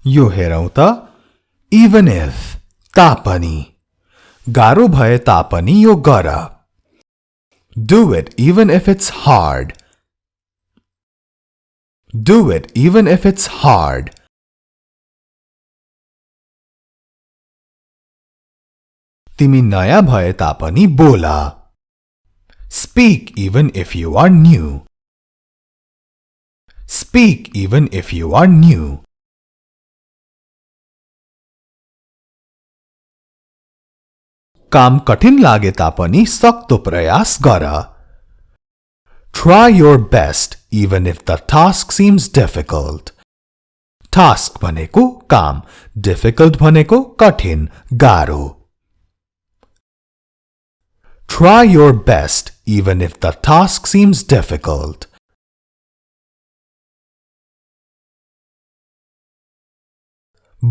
यो हेरौं त even if तापनि गाह्रो भए तापनि यो गर Do it even if it's hard. Do it even if it's hard. तिमी नयाँ भए तापनि बोल Speak even if you are new. Speak even if you are new. काम कठिन लागे तापनि सक्दो प्रयास गर Try your best even if the task seems difficult. Task भनेको काम, difficult भनेको कठिन, गाह्रो. Try your best even if the task seems difficult.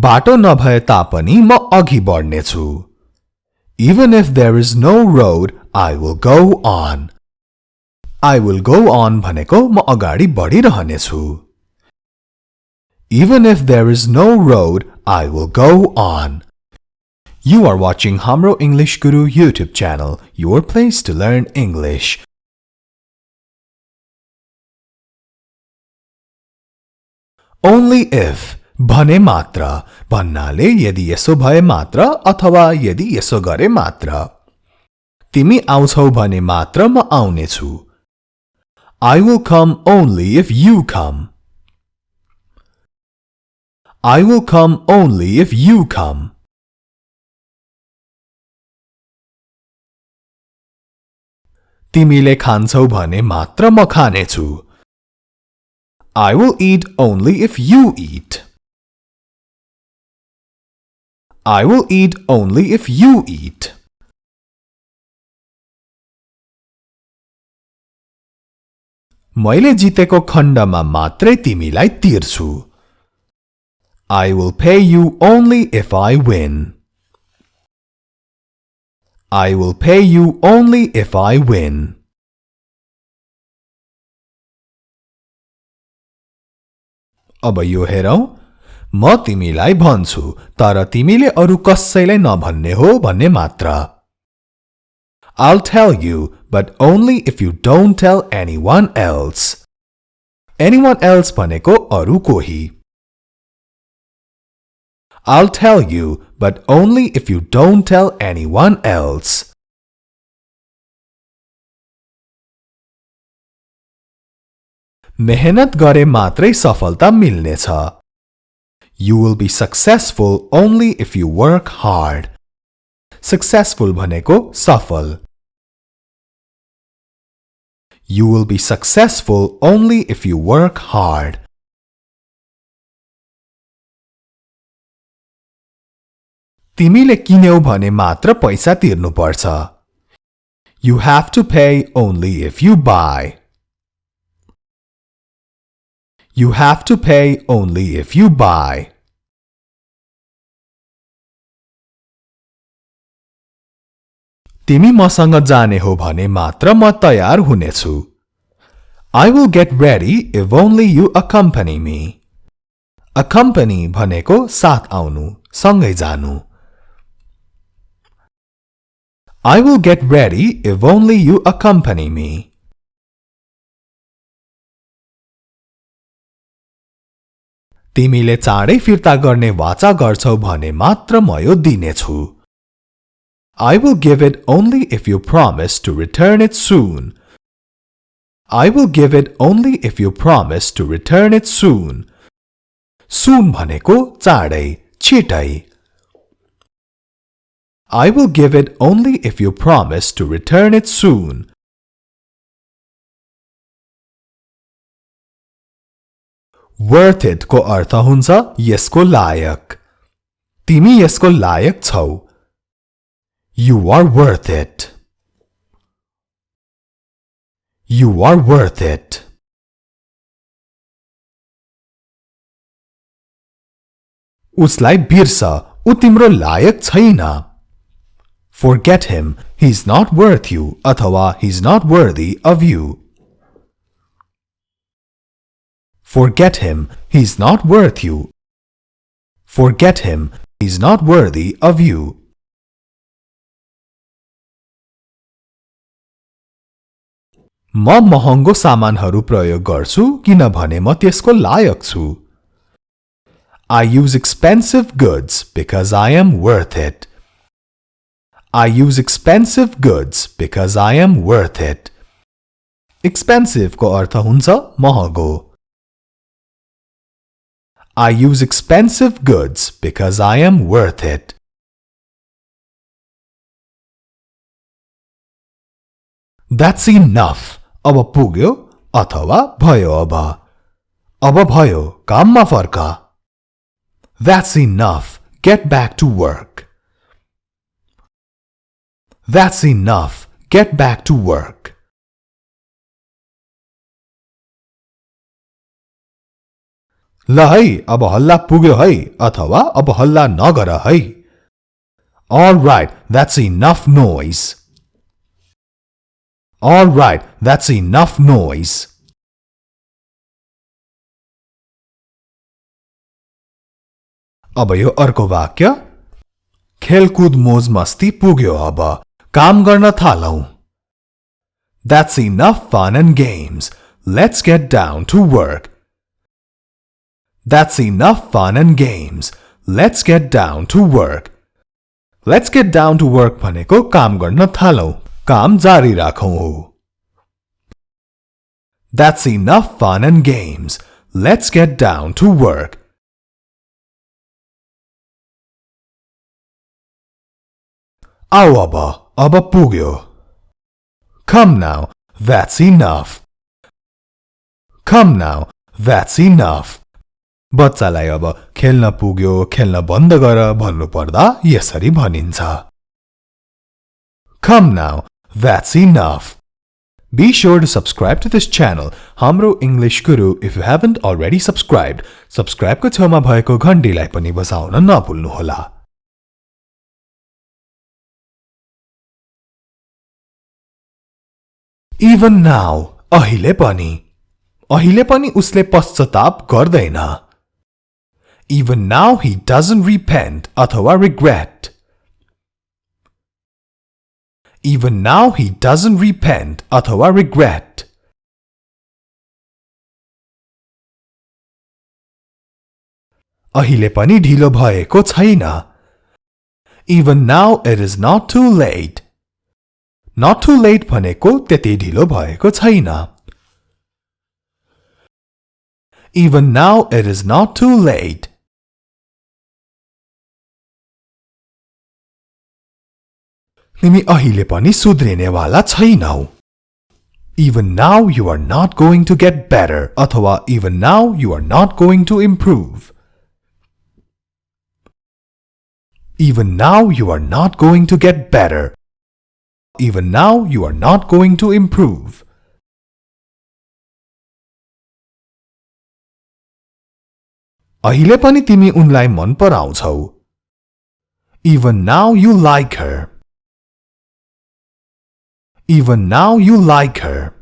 बाटो नभए तापनि म अघि बढ्नेछु Even if there is no road, I will go on. I will go on भनेको म अगाडि बढिरहनेछु Even if there is no road, I will go on. You are watching Hamro English Guru YouTube channel, your place to learn English. Only if भने मात्र भन्नाले यदि यसो भए मात्र अथवा यदि यसो गरे मात्र तिमी आउँछौ भने मात्र म आउनेछु I will come only if you come. I will come only if you come. तिमीले खान्छौ भने मात्र म खानेछु I will eat only if you eat. I will eat only if you eat. मैले जितेको खण्डमा मात्रै तिमीलाई तिर्छु I will pay you only if I win. I will pay you only if I win. अब यो हेरौं म तिमीलाई भन्छु तर तिमीले अरु कसैलाई नभन्ने हो भन्ने मात्र I'll tell you but only if you don't tell anyone else. Anyone else भनेको अरु कोही I'll tell you but only if you don't tell anyone else. मेहनत गरे मात्रै सफलता मिल्नेछ You will be successful only if you work hard. Successful भनेको सफल You will be successful only if you work hard. तिमीले किन्यौ भने मात्र पैसा तिर्नु पर्छ You have to pay only if you buy. You have to pay only if you buy. तिमी मसँग जाने हो भने मात्र म तयार हुनेछु I will get ready if only you accompany me. Accompany भनेको साथ आउनु, सँगै जानु I will get ready if only you accompany me. तिमीले चाँडै फिर्ता गर्ने वाचा गर्छौ भने मात्र म यो दिनेछु I will give it only if you promise to return it soon. I will give it only if you promise to return it soon. Soon भनेको चाँडै, छिटै I will give it only if you promise to return it soon. Worth it को अर्थ हुन्छ यसको लायक तिमी यसको लायक छौ You are worth it. You are worth it. उसलाई बिर्स उ तिम्रो लायक छैन Forget him, he's not worth you अथवा he's not worthy of you. Forget him, he's not worth you Forget him. He's not worthy of you. म महँगो सामानहरू प्रयोग गर्छु किनभने म त्यसको लायक छु. I use expensive goods because I am worth it. I use expensive goods because I am worth it. Expensive को अर्थ हुन्छ महँगो. I use expensive goods because I am worth it. That's enough. अब पुग्यो अथवा भयो अब. अब भयो काममा फर्का. That's enough. Get back to work. That's enough. Get back to work. ल है अब हल्ला पुग्यो है अथवा अब हल्ला नगर है. All right, that's enough noise. All right, that's enough noise. अब यो अर्को वाक्य. खेलकुद मोज मस्ती पुग्यो अब काम गर्न थालौं. That's enough fun and games. Let's get down to work. That's enough fun and games. Let's get down to work. Let's get down to work भनेको काम गर्न थालौं, काम जारी राखौं हो. That's enough fun and games. Let's get down to work. आऊ अब पुग्यो. Come now, that's enough. Come now, that's enough. बच्चालाई अब खेल्न पुग्यो खेल्न बन्द गर भन्नु पर्दा यसरी भनिन्छ. Come now, that's enough. Be sure to subscribe to this channel, हाम्रो English Guru. If you haven't already subscribed, subscribe को छेउमा भएको घण्टीलाई पनि बजाउन नभुल्नुहोला. Even now, अहिले पनि उसले पश्चाताप गर्दैन. Even now he doesn't repent अथवा regret. Even now he doesn't repent अथवा regret. अहिले पनि ढिलो भएको छैन. Even now it is not too late. Not too late भनेको त्यति ढिलो भएको छैन. Even now it is not too late. तिमी अहिले पनि सुध्रिनेवाला छैनौ. Even now you are not going to get better अथवा even now you are not going to improve. Even now you are not going to get better. Even now you are not going to improve. अहिले पनि तिमी उनलाई मन पराउँछौ. Even now you like her. Even now you like her.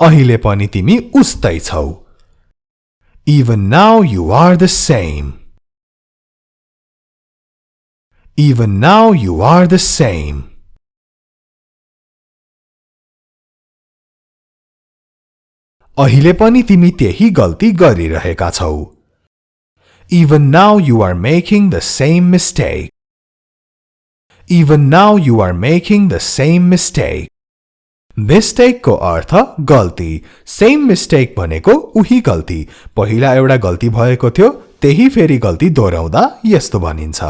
अहिले पनि तिमी उस्तै छौ. Even now you are the same. Even now you are the same. अहिले पनि तिमी त्यही गल्ती गरिरहेका छौ. Even now you are making the same mistake. Even now you are making the same mistake. Mistake को अर्थ गल्ती. Same mistake भनेको उही गल्ती. पहिला एउटा गल्ती भएको थियो, त्यही फेरि गल्ती दोहोऱ्याउँदा यस्तो भनिन्छ.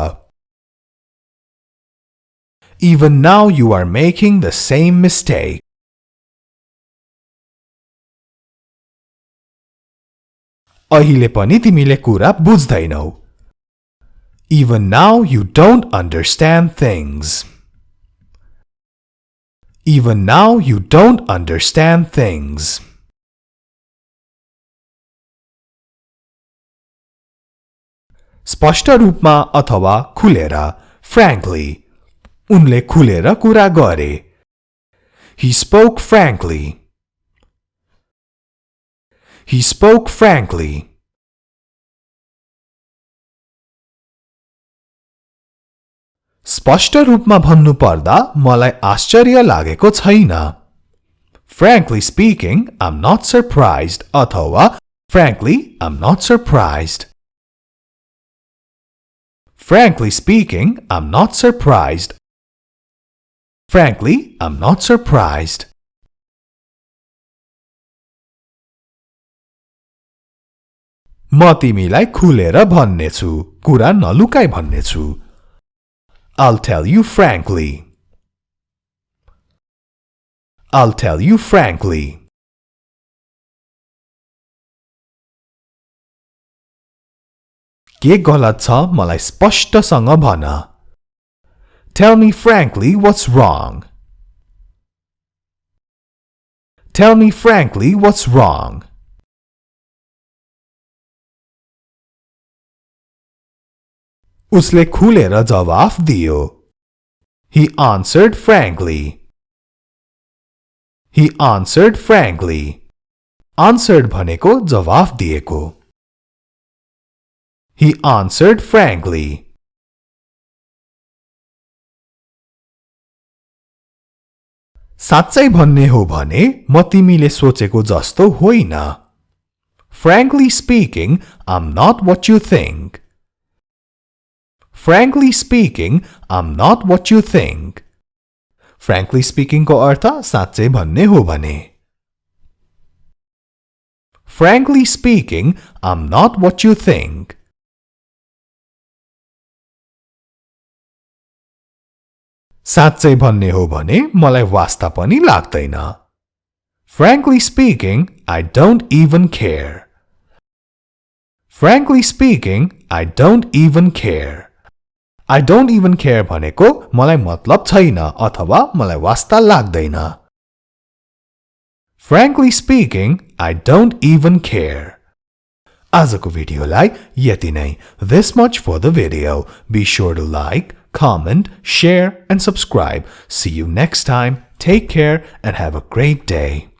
Even now you are making the same mistake. अहिले पनि तिमीले कुरा बुझ्दैनौ. Even now you don't understand things. Even now you don't understand things. स्पष्ट रूपमा अथवा खुलेर. Frankly. उनले खुलेर कुरा गरे. He spoke frankly. He spoke frankly. स्पष्ट रूपमा भन्नु पर्दा मलाई आश्चर्य लागेको छैन. Frankly speaking, I'm not surprised अथवा Frankly, I'm not surprised. Frankly speaking, I'm not surprised. Frankly, I'm not surprised. म तिमीलाई खुलेर भन्नेछु, कुरा नलुकाई भन्नेछु. I'll tell you frankly. I'll tell you frankly. के गलत छ मलाई स्पष्टसँग भन. Tell me frankly what's wrong. Tell me frankly what's wrong. उसले खुलेर जवाफ दियो. He answered frankly. He answered frankly. Answered भनेको जवाफ दिएको. He answered frankly. साच्चै भन्ने हो भने म तिमीले सोचेको जस्तो होइन. Frankly speaking, I'm not what you think. Frankly speaking, I'm not what you think. Frankly speaking को अर्थ साच्चै भन्ने हो भने. Frankly speaking, I'm not what you think. साच्चै भन्ने हो भने मलाई वास्ता पनि लाग्दैन. Frankly speaking, I don't even care. Frankly speaking, I don't even care. I don't even care भनेको मलाई मतलब छैन अथवा मलाई वास्ता लाग्दैन. Frankly speaking, I don't even care. आजको भिडियोलाई यति नै. This much for the video. Be sure to like, comment, share and subscribe. See you next time. Take care and have a great day.